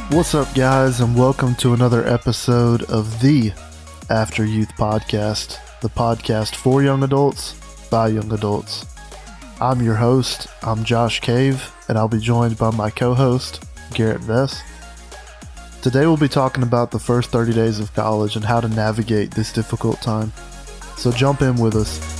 What's up, guys, and welcome to another episode of the AfterYouth Podcast, the podcast for young adults, by young adults. I'm your host, I'm Josh Cave, and I'll be joined by my co-host, Garrett Vess. Today we'll be talking about the first 30 days of college and how to navigate this difficult time. So jump in with us.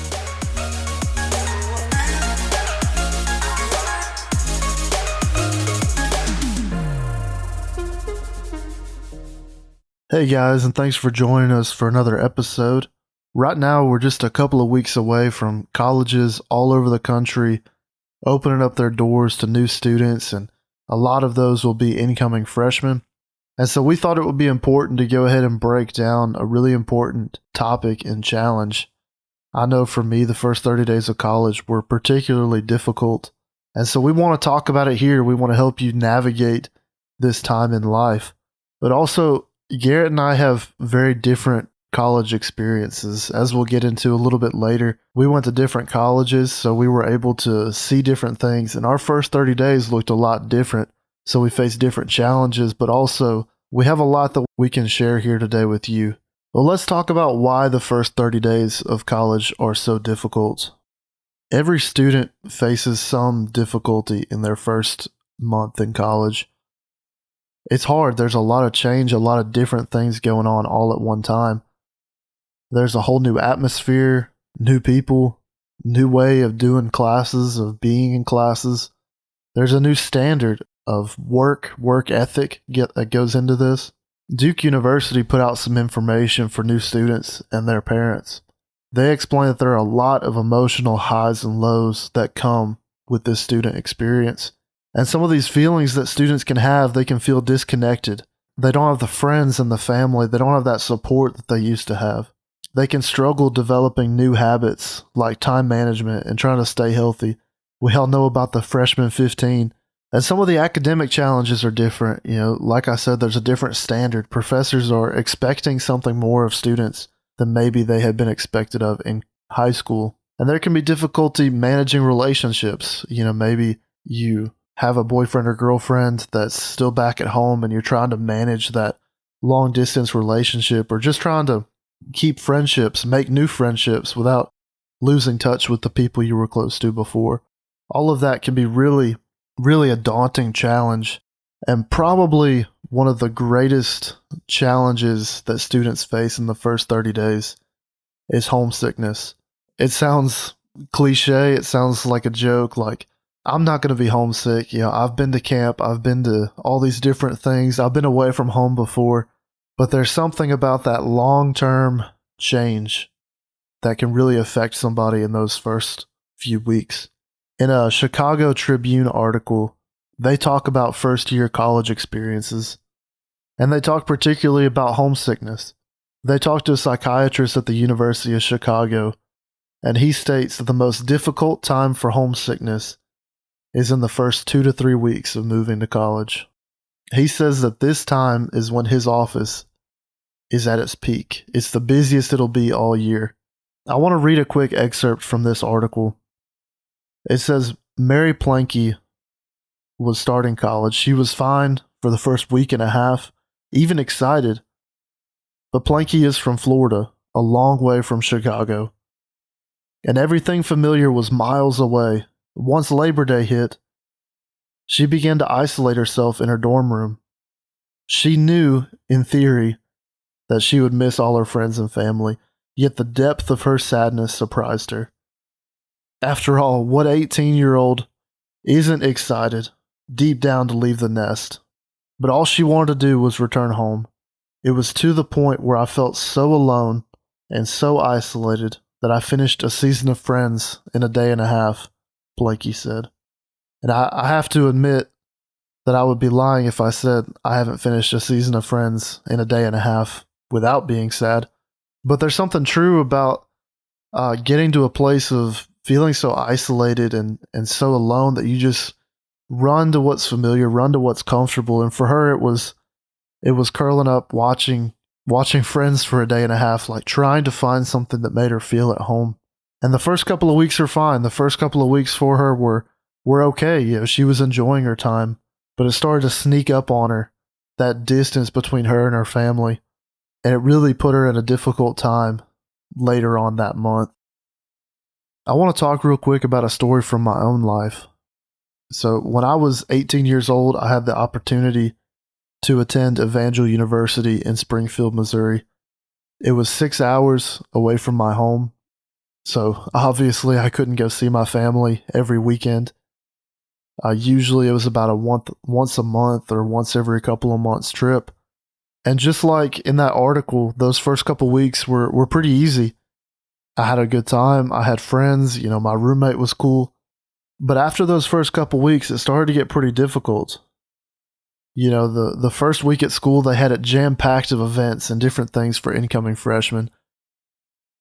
Hey guys, and thanks for joining us for another episode. Right now, we're just a couple of weeks away from colleges all over the country opening up their doors to new students, and a lot of those will be incoming freshmen. And so we thought it would be important to go ahead and break down a really important topic and challenge. I know for me, the first 30 days of college were particularly difficult, and so we want to talk about it here. We want to help you navigate this time in life, but also Garrett and I have very different college experiences, as we'll get into a little bit later. We went to different colleges, so we were able to see different things, and our first 30 days looked a lot different, so we faced different challenges, but also we have a lot that we can share here today with you. Well, let's talk about why the first 30 days of college are so difficult. Every student faces some difficulty in their first month in college. It's hard. There's a lot of change, a lot of different things going on all at one time. There's a whole new atmosphere, new people, new way of doing classes, of being in classes. There's a new standard of work ethic that goes into this. Duke University put out some information for new students and their parents. They explain that there are a lot of emotional highs and lows that come with this student experience. And some of these feelings that students can have, they can feel disconnected. They don't have the friends and the family. They don't have that support that they used to have. They can struggle developing new habits like time management and trying to stay healthy. We all know about the Freshman 15. And some of the academic challenges are different. Like I said, there's a different standard. Professors are expecting something more of students than maybe they had been expected of in high school. And there can be difficulty managing relationships. Maybe you have a boyfriend or girlfriend that's still back at home and you're trying to manage that long distance relationship, or just trying to keep friendships, make new friendships without losing touch with the people you were close to before. All of that can be really, really a daunting challenge, and probably one of the greatest challenges that students face in the first 30 days is homesickness. It sounds cliche, it sounds like a joke, like, I'm not going to be homesick. I've been to camp. I've been to all these different things. I've been away from home before. But there's something about that long-term change that can really affect somebody in those first few weeks. In a Chicago Tribune article, they talk about first-year college experiences. And they talk particularly about homesickness. They talk to a psychiatrist at the University of Chicago, and he states that the most difficult time for homesickness is in the first 2 to 3 weeks of moving to college. He says that this time is when his office is at its peak. It's the busiest it'll be all year. I want to read a quick excerpt from this article. It says, Mary Planky was starting college. She was fine for the first week and a half, even excited. But Planky is from Florida, a long way from Chicago. And everything familiar was miles away. Once Labor Day hit, she began to isolate herself in her dorm room. She knew, in theory, that she would miss all her friends and family, yet the depth of her sadness surprised her. After all, what 18-year-old isn't excited deep down to leave the nest? But all she wanted to do was return home. It was to the point where I felt so alone and so isolated that I finished a season of Friends in a day and a half, Blakey said. And I have to admit that I would be lying if I said I haven't finished a season of Friends in a day and a half without being sad. But there's something true about getting to a place of feeling so isolated and so alone that you just run to what's familiar, run to what's comfortable. And for her, it was curling up, watching Friends for a day and a half, like trying to find something that made her feel at home. And the first couple of weeks are fine. The first couple of weeks for her were okay. She was enjoying her time, but it started to sneak up on her that distance between her and her family, and it really put her in a difficult time later on that month. I want to talk real quick about a story from my own life. So when I was 18 years old, I had the opportunity to attend Evangel University in Springfield, Missouri. It was 6 hours away from my home, so obviously I couldn't go see my family every weekend. Usually it was about once a month or once every couple of months trip. And just like in that article, those first couple weeks were pretty easy. I had a good time. I had friends. My roommate was cool. But after those first couple weeks, it started to get pretty difficult. The first week at school, they had it jam-packed of events and different things for incoming freshmen.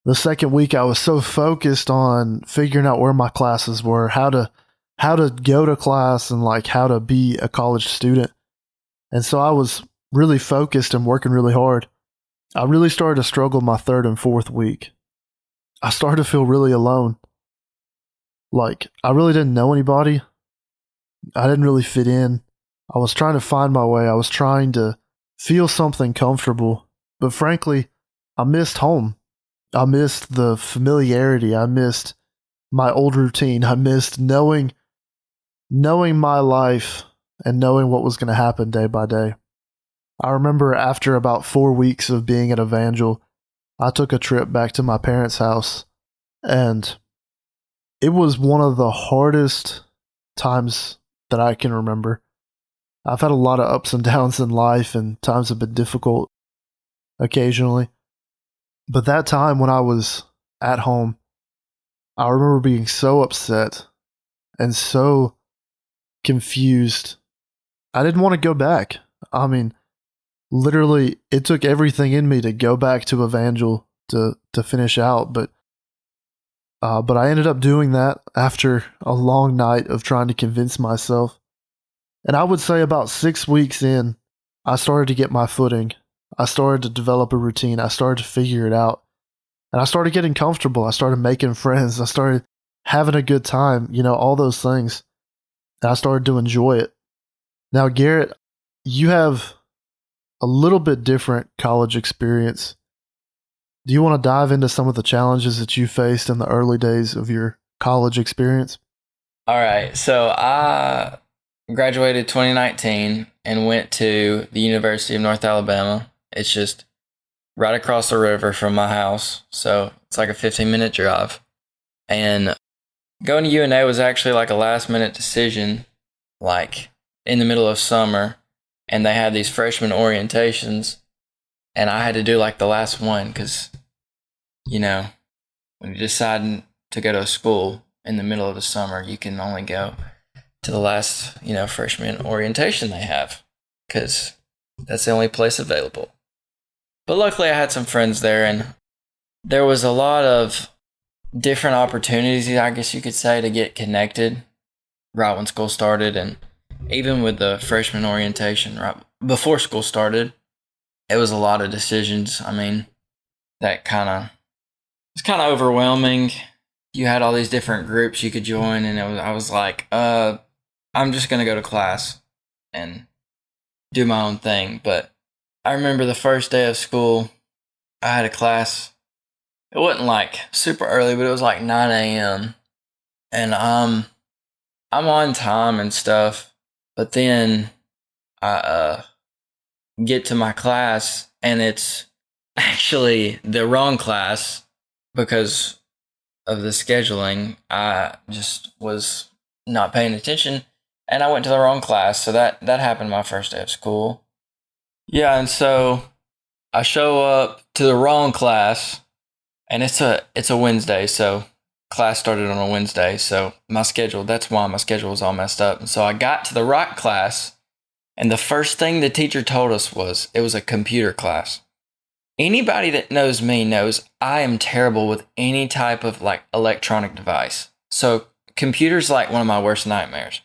The second week, I was so focused on figuring out where my classes were, how to go to class, and like how to be a college student. And so I was really focused and working really hard. I really started to struggle my third and fourth week. I started to feel really alone. Like, I really didn't know anybody. I didn't really fit in. I was trying to find my way. I was trying to feel something comfortable. But frankly, I missed home. I missed the familiarity. I missed my old routine. I missed knowing my life and knowing what was going to happen day by day. I remember after about 4 weeks of being at Evangel, I took a trip back to my parents' house, and it was one of the hardest times that I can remember. I've had a lot of ups and downs in life, and times have been difficult occasionally. But that time when I was at home, I remember being so upset and so confused. I didn't want to go back. I mean, literally, it took everything in me to go back to Evangel to finish out, but I ended up doing that after a long night of trying to convince myself. And I would say about 6 weeks in, I started to get my footing. I started to develop a routine. I started to figure it out. And I started getting comfortable. I started making friends. I started having a good time, all those things. And I started to enjoy it. Now, Garrett, you have a little bit different college experience. Do you want to dive into some of the challenges that you faced in the early days of your college experience? All right. So I graduated 2019 and went to the University of North Alabama. It's just right across the river from my house. So it's like a 15-minute drive. And going to UNA was actually like a last-minute decision, like in the middle of summer. And they had these freshman orientations. And I had to do like the last one because, when you decide to go to a school in the middle of the summer, you can only go to the last, freshman orientation they have because that's the only place available. But luckily I had some friends there, and there was a lot of different opportunities, I guess you could say, to get connected right when school started. And even with the freshman orientation right before school started, it was a lot of decisions. I mean, that it's kind of overwhelming. You had all these different groups you could join, and I was like, I'm just going to go to class and do my own thing. But I remember the first day of school, I had a class. It wasn't like super early, but it was like 9 a.m. And I'm on time and stuff. But then I get to my class, and it's actually the wrong class because of the scheduling. I just was not paying attention, and I went to the wrong class. So that happened my first day of school. Yeah, and so I show up to the wrong class, and it's a Wednesday, so class started on a Wednesday. So that's why my schedule was all messed up. And so I got to the right class, and the first thing the teacher told us was it was a computer class. Anybody that knows me knows I am terrible with any type of like electronic device. So computer's like one of my worst nightmares.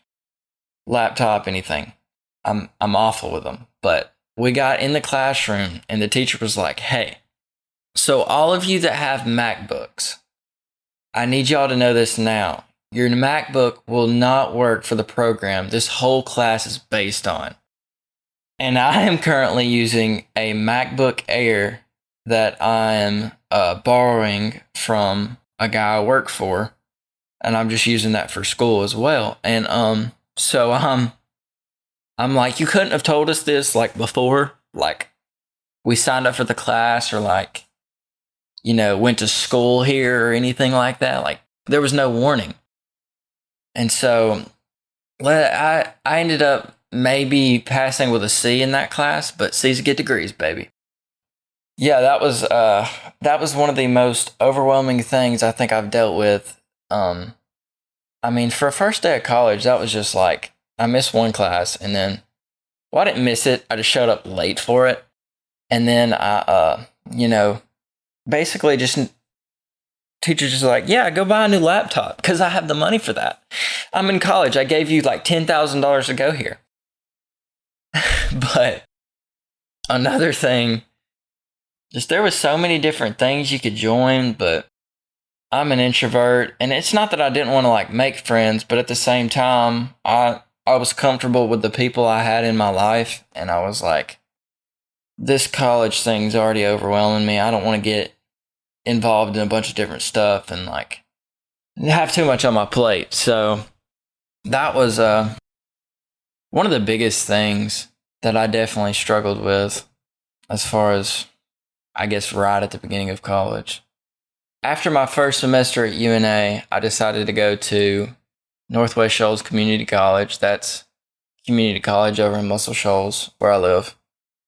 Laptop, anything. I'm awful with them. But we got in the classroom, and the teacher was like, hey, so all of you that have MacBooks, I need y'all to know this now. Your MacBook will not work for the program this whole class is based on. And I am currently using a MacBook Air that I am borrowing from a guy I work for, and I'm just using that for school as well. And so I'm like, you couldn't have told us this like before, like we signed up for the class or like, went to school here or anything like that. Like there was no warning. And so I ended up maybe passing with a C in that class, but C's get degrees, baby. Yeah, that was one of the most overwhelming things I think I've dealt with. For a first day of college, that was just like, I missed one class and then, I didn't miss it. I just showed up late for it. And then I, basically just teachers just like, yeah, go buy a new laptop because I have the money for that. I'm in college. I gave you like $10,000 to go here. But another thing, just there was so many different things you could join, but I'm an introvert, and it's not that I didn't want to like make friends, but at the same time, I was comfortable with the people I had in my life, and I was like, this college thing's already overwhelming me. I don't want to get involved in a bunch of different stuff and like have too much on my plate. So that was one of the biggest things that I definitely struggled with as far as, I guess, right at the beginning of college. After my first semester at UNA, I decided to go to Northwest Shoals Community College. That's community college over in Muscle Shoals, where I live.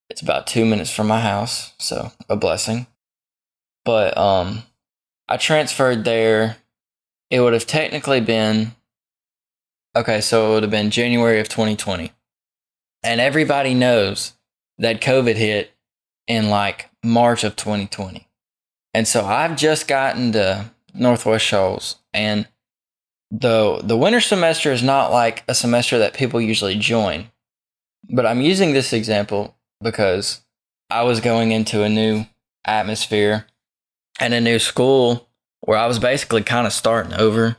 It's about 2 minutes from my house, so a blessing. But I transferred there. It would have technically been, so it would have been January of 2020. And everybody knows that COVID hit in like March of 2020. And so I've just gotten to Northwest Shoals, and the winter semester is not like a semester that people usually join. But I'm using this example because I was going into a new atmosphere and a new school where I was basically kind of starting over.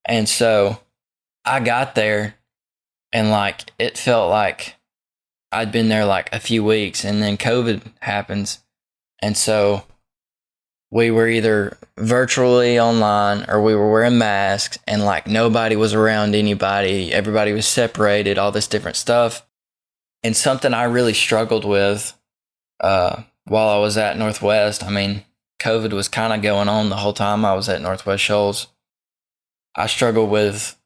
And so I got there and like it felt like I'd been there like a few weeks, and then COVID happens. And so we were either virtually online or we were wearing masks, and like nobody was around anybody. Everybody was separated, all this different stuff. And something I really struggled with while I was at Northwest, COVID was kind of going on the whole time I was at Northwest Shoals. I struggled with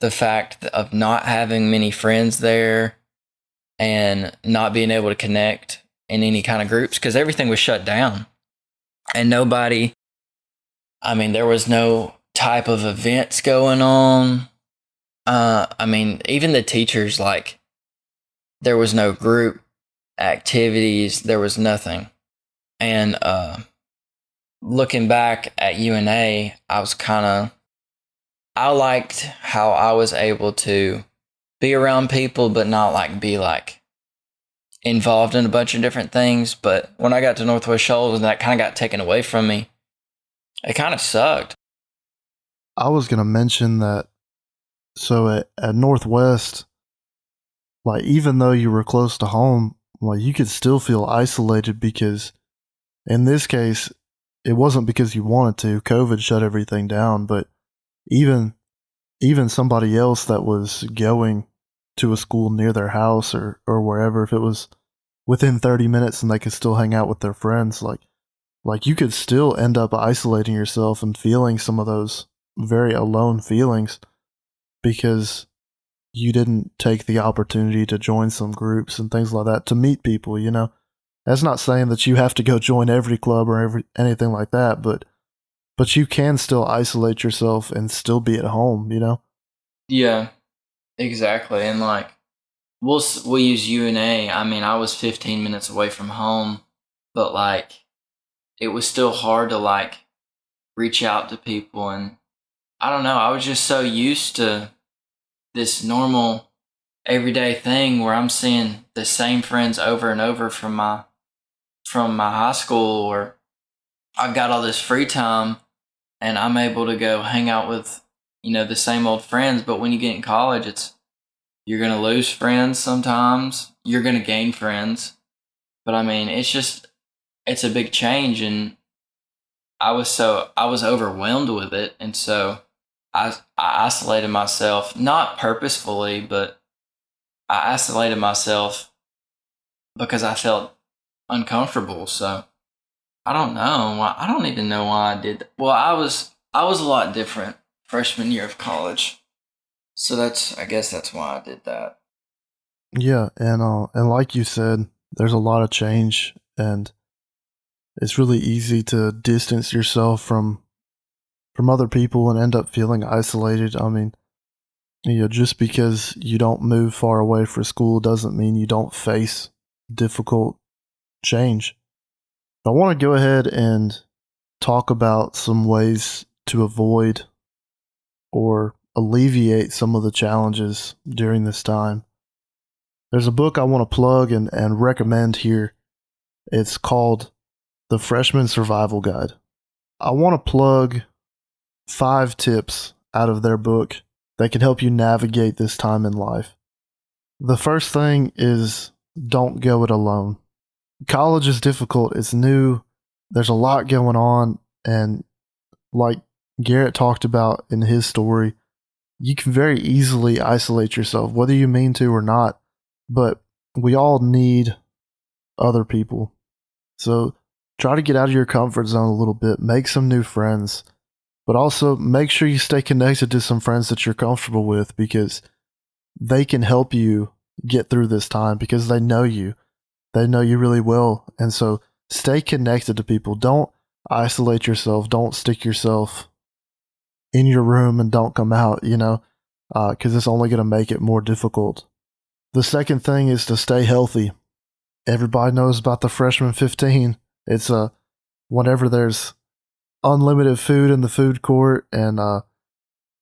the fact of not having many friends there and not being able to connect in any kind of groups because everything was shut down. And nobody, there was no type of events going on. Even the teachers, like, there was no group activities. There was nothing. And looking back at UNA, I liked how I was able to be around people, but not like be like involved in a bunch of different things. But when I got to Northwest Shoals and that kind of got taken away from me, it kind of sucked. I was going to mention that. So at Northwest, like, even though you were close to home, like, you could still feel isolated because in this case, it wasn't because you wanted to. COVID shut everything down, but even somebody else that was going to a school near their house or wherever, if it was within 30 minutes and they could still hang out with their friends, like you could still end up isolating yourself and feeling some of those very alone feelings because you didn't take the opportunity to join some groups and things like that, to meet people, That's not saying that you have to go join every club or anything like that, but you can still isolate yourself and still be at home, Yeah, exactly. And like, we'll use UNA. I was 15 minutes away from home, but like, it was still hard to like reach out to people. And I don't know, I was just so used to this normal everyday thing where I'm seeing the same friends over and over from my high school, or I've got all this free time and I'm able to go hang out with, the same old friends. But when you get in college, you're going to lose friends sometimes. you're going to gain friends. But I mean, it's a big change. And I was overwhelmed with it. And so I isolated myself, not purposefully, but I isolated myself because I felt uncomfortable. So I don't know. I don't even know why I did that. Well, I was a lot different freshman year of college. So I guess that's why I did that. Yeah, and like you said, there's a lot of change, and it's really easy to distance yourself from other people and end up feeling isolated. I mean, just because you don't move far away for school doesn't mean you don't face difficult change. I want to go ahead and talk about some ways to avoid or alleviate some of the challenges during this time. There's a book I want to plug and recommend here. It's called The Freshman Survival Guide. I want to plug 5 tips out of their book that can help you navigate this time in life. The first thing is don't go it alone. College is difficult. It's new. There's a lot going on. And like Garrett talked about in his story, you can very easily isolate yourself, whether you mean to or not. But we all need other people. So try to get out of your comfort zone a little bit. Make some new friends. But also make sure you stay connected to some friends that you're comfortable with, because they can help you get through this time because they know you. They know you really well. And so stay connected to people. Don't isolate yourself. Don't stick yourself in your room and don't come out, because it's only going to make it more difficult. The second thing is to stay healthy. Everybody knows about the Freshman 15. It's whenever there's unlimited food in the food court, and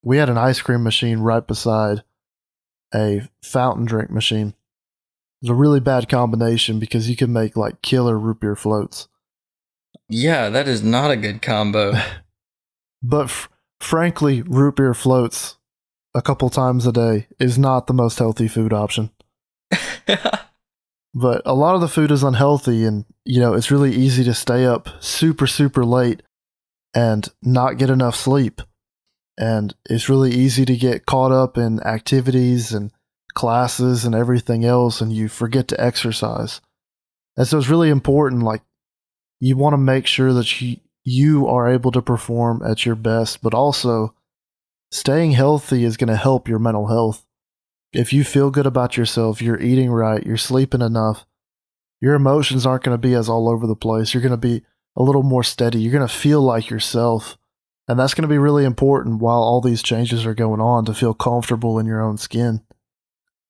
we had an ice cream machine right beside a fountain drink machine. It was a really bad combination because you could make like killer root beer floats. Yeah, that is not a good combo. But frankly, root beer floats a couple times a day is not the most healthy food option. But a lot of the food is unhealthy, and it's really easy to stay up super, super late and not get enough sleep. And it's really easy to get caught up in activities and classes and everything else, and you forget to exercise. And so it's really important, like, you want to make sure that you are able to perform at your best, but also staying healthy is going to help your mental health. If you feel good about yourself, you're eating right, you're sleeping enough, your emotions aren't going to be as all over the place. You're going to be a little more steady. You're going to feel like yourself. And that's going to be really important while all these changes are going on, to feel comfortable in your own skin.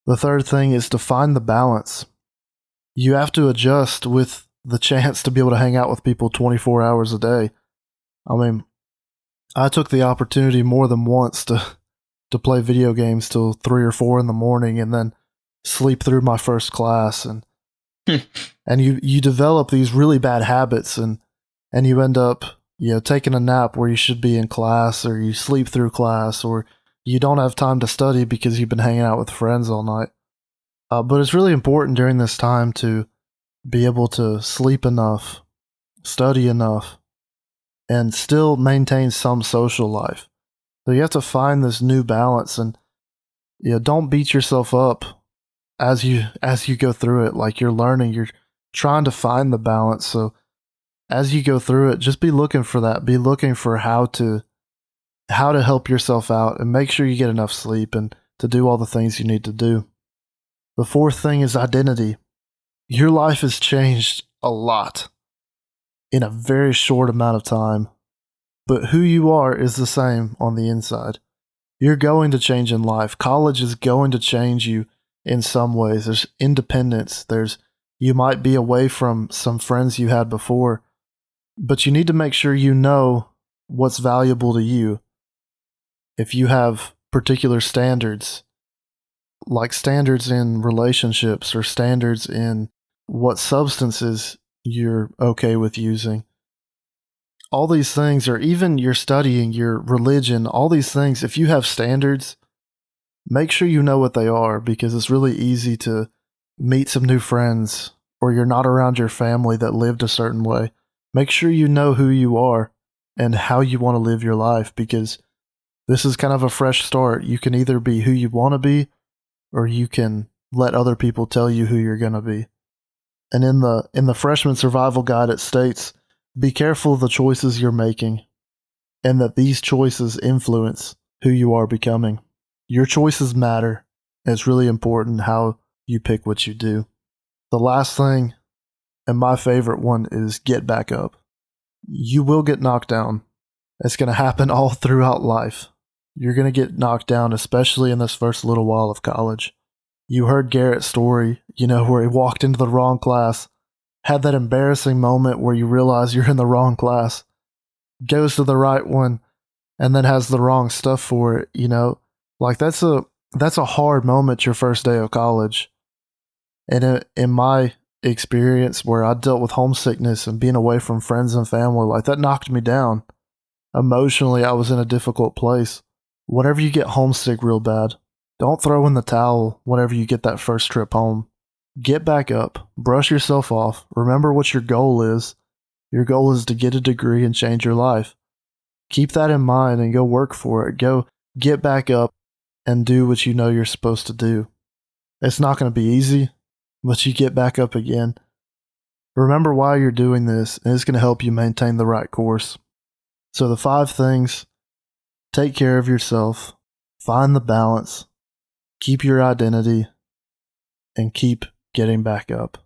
The third thing is to find the balance. You have to adjust with the chance to be able to hang out with people 24 hours a day. I mean, I took the opportunity more than once to play video games till 3 or 4 in the morning and then sleep through my first class. And and you develop these really bad habits, and you end up taking a nap where you should be in class, or you sleep through class, or you don't have time to study because you've been hanging out with friends all night. But it's really important during this time to be able to sleep enough, study enough, and still maintain some social life. So you have to find this new balance, and don't beat yourself up as you go through it. Like, you're learning, you're trying to find the balance. So as you go through it, just be looking for that. Be looking for how to help yourself out, and make sure you get enough sleep and to do all the things you need to do. The fourth thing is identity. Your life has changed a lot in a very short amount of time, but who you are is the same on the inside. You're going to change in life. College is going to change you in some ways. There's independence. You might be away from some friends you had before, but you need to make sure you know what's valuable to you. If you have particular standards, like standards in relationships or standards in what substances you're okay with using, all these things, or even your studying, your religion, all these things, if you have standards, make sure you know what they are, because it's really easy to meet some new friends or you're not around your family that lived a certain way, make sure you know who you are and how you want to live your life, because this is kind of a fresh start. You can either be who you want to be, or you can let other people tell you who you're going to be. And in the freshman survival guide, it states, be careful of the choices you're making, and that these choices influence who you are becoming. Your choices matter. It's really important how you pick what you do. The last thing, and my favorite one, is get back up. You will get knocked down. It's going to happen all throughout life. You're going to get knocked down, especially in this first little while of college. You heard Garrett's story, where he walked into the wrong class, had that embarrassing moment where you realize you're in the wrong class, goes to the right one, and then has the wrong stuff for it, Like that's a hard moment your first day of college. And in my experience where I dealt with homesickness and being away from friends and family, like that knocked me down. Emotionally, I was in a difficult place. Whenever you get homesick real bad, don't throw in the towel whenever you get that first trip home. Get back up, brush yourself off, remember what your goal is. Your goal is to get a degree and change your life. Keep that in mind and go work for it. Go get back up and do what you know you're supposed to do. It's not going to be easy, but you get back up again. Remember why you're doing this, and it's going to help you maintain the right course. So the 5 things: take care of yourself, find the balance, keep your identity, and keep getting back up.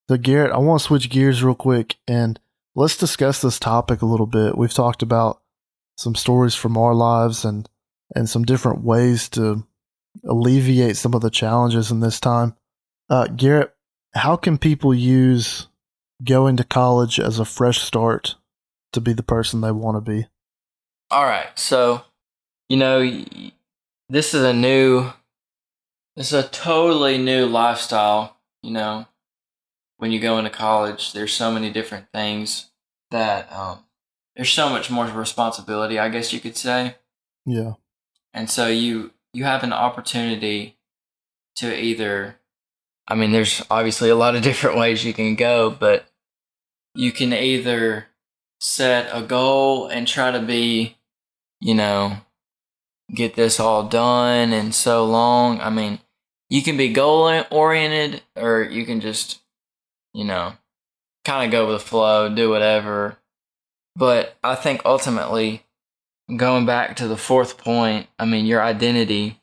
So Garrett, I want to switch gears real quick and let's discuss this topic a little bit. We've talked about some stories from our lives and some different ways to alleviate some of the challenges in this time. Garrett, how can people use going to college as a fresh start to be the person they want to be? All right. So, this is a totally new lifestyle. When you go into college, there's so many different things that there's so much more responsibility, I guess you could say. Yeah. And so you have an opportunity to either, there's obviously a lot of different ways you can go, but you can either set a goal and try to be, get this all done in so long. You can be goal oriented, or you can just, kind of go with the flow, do whatever. But I think ultimately, going back to the 4th point, your identity,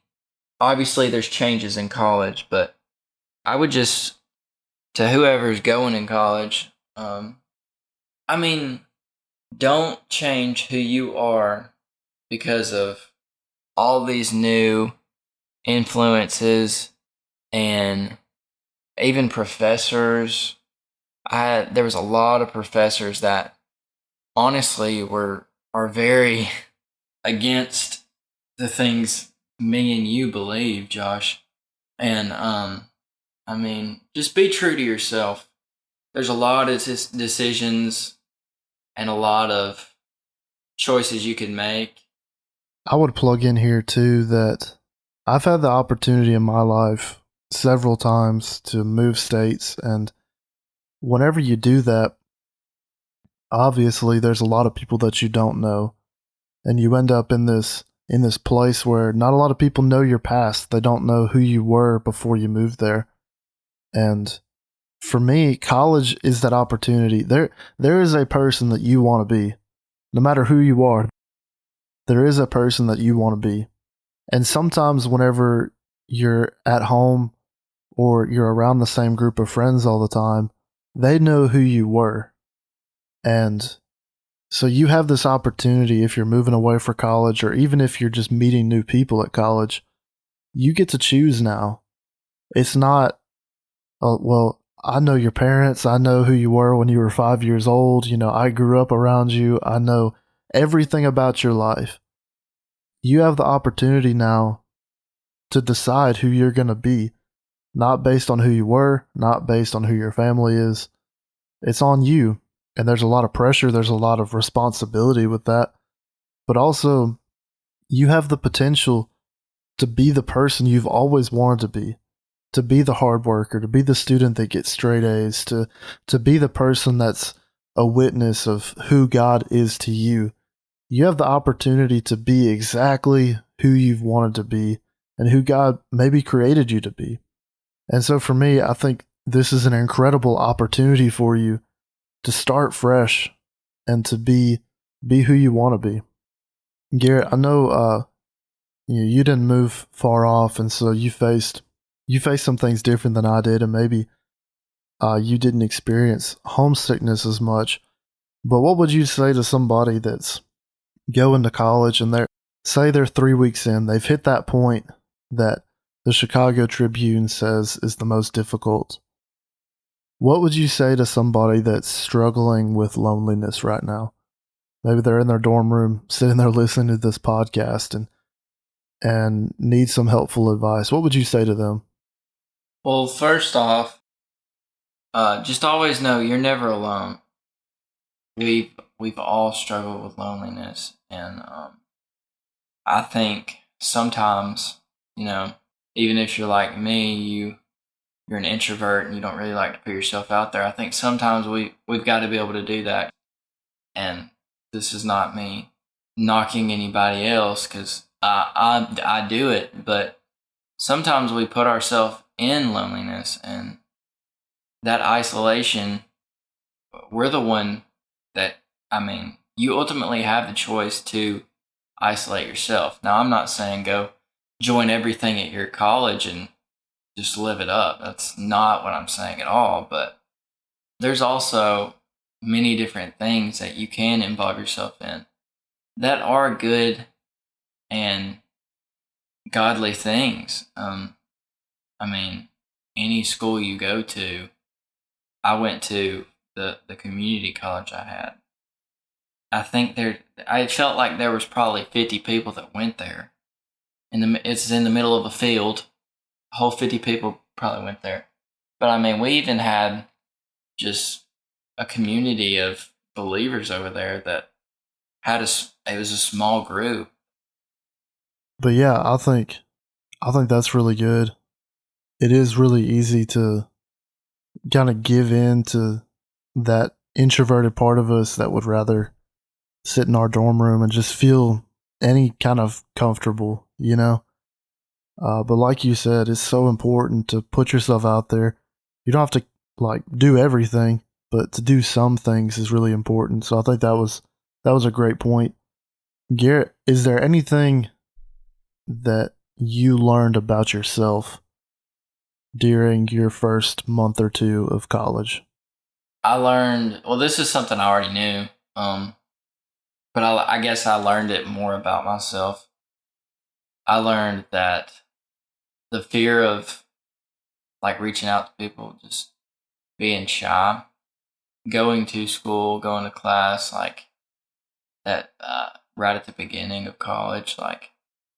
obviously there's changes in college, but I would just, to whoever's going in college, don't change who you are because of all these new influences and even professors. There was a lot of professors that honestly are very against the things me and you believe, Josh. And just be true to yourself. There's a lot of decisions and a lot of choices you can make. I would plug in here too that I've had the opportunity in my life several times to move states, and whenever you do that, obviously there's a lot of people that you don't know, and you end up in this place where not a lot of people know your past. They don't know who you were before you moved there. And for me, college is that opportunity. There is a person that you want to be. No matter who you are, there is a person that you want to be. And sometimes whenever you're at home or you're around the same group of friends all the time, they know who you were. And so you have this opportunity if you're moving away for college, or even if you're just meeting new people at college, you get to choose now. It's not, I know your parents. I know who you were when you were 5 years old. I grew up around you. I know everything about your life. You have the opportunity now to decide who you're going to be, not based on who you were, not based on who your family is. It's on you. And there's a lot of pressure. There's a lot of responsibility with that. But also, you have the potential to be the person you've always wanted to be. to be the hard worker, to be the student that gets straight A's, to be the person that's a witness of who God is to you. You have the opportunity to be exactly who you've wanted to be and who God maybe created you to be. And so for me, I think this is an incredible opportunity for you to start fresh and to be who you want to be. Garrett, I know you didn't move far off, and so you faced some things different than I did, and maybe you didn't experience homesickness as much. But what would you say to somebody that's going to college and they're 3 weeks in, they've hit that point that the Chicago Tribune says is the most difficult? What would you say to somebody that's struggling with loneliness right now? Maybe they're in their dorm room, sitting there listening to this podcast and need some helpful advice. What would you say to them? Well, first off, just always know you're never alone. We've all struggled with loneliness, and I think sometimes, even if you're like me, you're an introvert and you don't really like to put yourself out there. I think sometimes we've got to be able to do that. And this is not me knocking anybody else, because I do it, but sometimes we put ourselves in loneliness, and that isolation, we're the one that, you ultimately have the choice to isolate yourself. Now, I'm not saying go join everything at your college and just live it up. That's not what I'm saying at all. But there's also many different things that you can involve yourself in that are good and godly things. Any school you go to, I went to the community college I had. I felt like there was probably 50 people that went there. It's in the middle of a field. A whole 50 people probably went there. But we even had just a community of believers over there that it was a small group. But yeah, I think that's really good. It is really easy to kind of give in to that introverted part of us that would rather sit in our dorm room and just feel any kind of comfortable, But like you said, it's so important to put yourself out there. You don't have to do everything, but to do some things is really important. So I think that was a great point. Garrett, is there anything that you learned about yourself during your first month or two of college? I learned, well, this is something I already knew, but I guess I learned it more about myself. I learned that the fear of reaching out to people, just being shy, going to school, going to class, that right at the beginning of college,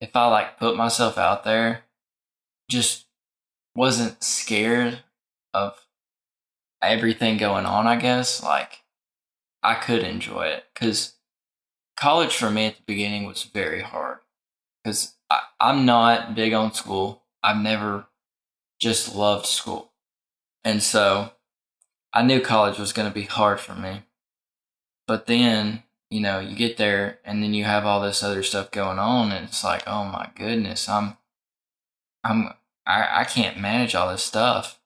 if I put myself out there, just wasn't scared of everything going on, I guess, I could enjoy it, because college for me at the beginning was very hard, because I'm not big on school. I've never just loved school. And so I knew college was going to be hard for me. But then, you get there and then you have all this other stuff going on, and it's like, oh my goodness, I can't manage all this stuff.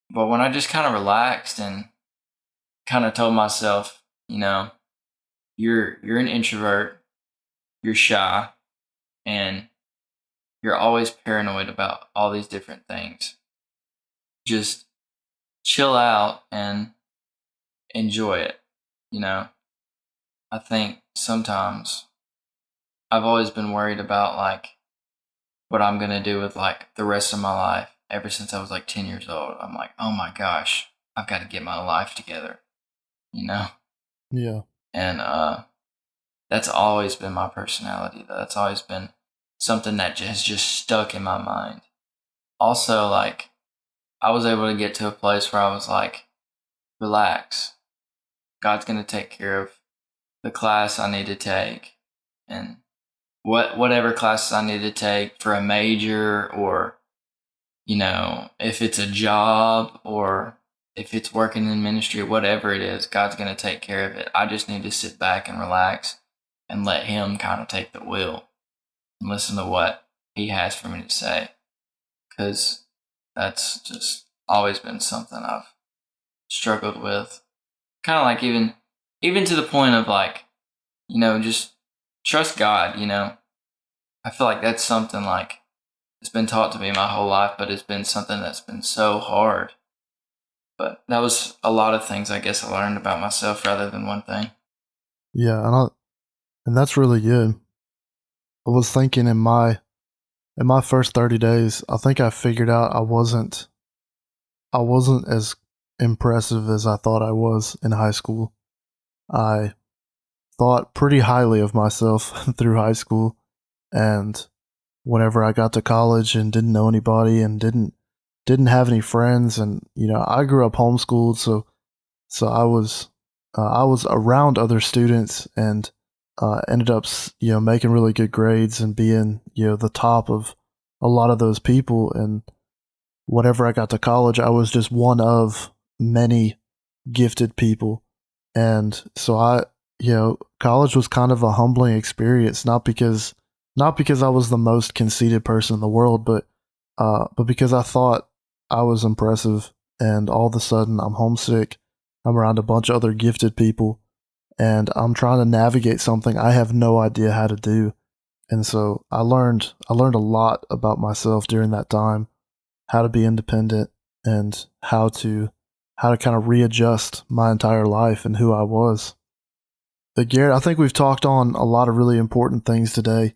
But when I just kind of relaxed and kind of told myself, you're an introvert, you're shy, and you're always paranoid about all these different things. Just chill out and enjoy it. I think sometimes I've always been worried about what I'm going to do with the rest of my life. Ever since I was 10 years old, I'm like, oh my gosh, I've got to get my life together, Yeah. And that's always been my personality. That's always been something that has just stuck in my mind. Also, I was able to get to a place where I was relax. God's going to take care of the class I need to take, and whatever classes I need to take for a major or if it's a job or if it's working in ministry or whatever it is, God's going to take care of it. I just need to sit back and relax and let him kind of take the wheel and listen to what he has for me to say. Because that's just always been something I've struggled with. Kind of like even to the point of like, just trust God, I feel like that's something like it's been taught to me my whole life, but it's been something that's been so hard. But that was a lot of things I guess I learned about myself rather than one thing. Yeah, and that's really good. I was thinking in my first 30 days, I think I figured out I wasn't as impressive as I thought I was in high school. I thought pretty highly of myself through high school, and whenever I got to college and didn't know anybody and didn't have any friends, and I grew up homeschooled, so I was around other students and ended up making really good grades and being the top of a lot of those people. And whenever I got to college, I was just one of many gifted people, and so college was kind of a humbling experience, not because I was the most conceited person in the world, but because I thought I was impressive, and all of a sudden I'm homesick. I'm around a bunch of other gifted people, and I'm trying to navigate something I have no idea how to do. And so I learned a lot about myself during that time, how to be independent and how to kind of readjust my entire life and who I was. But Garrett, I think we've talked on a lot of really important things today.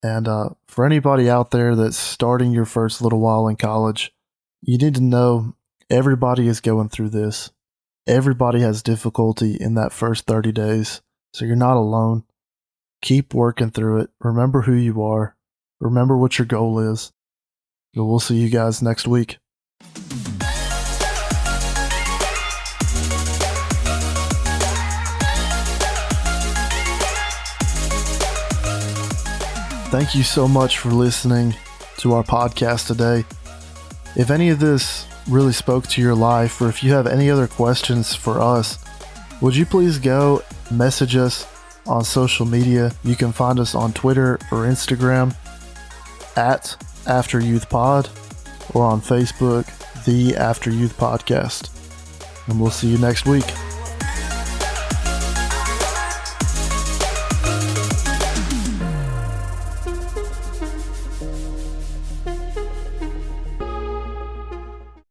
And for anybody out there that's starting your first little while in college, you need to know everybody is going through this. Everybody has difficulty in that first 30 days, so you're not alone. Keep working through it. Remember who you are. Remember what your goal is. And we'll see you guys next week. Thank you so much for listening to our podcast today. If any of this really spoke to your life, or if you have any other questions for us, would you please go message us on social media? You can find us on Twitter or Instagram at AfterYouth Pod, or on Facebook, the AfterYouth Podcast. And we'll see you next week.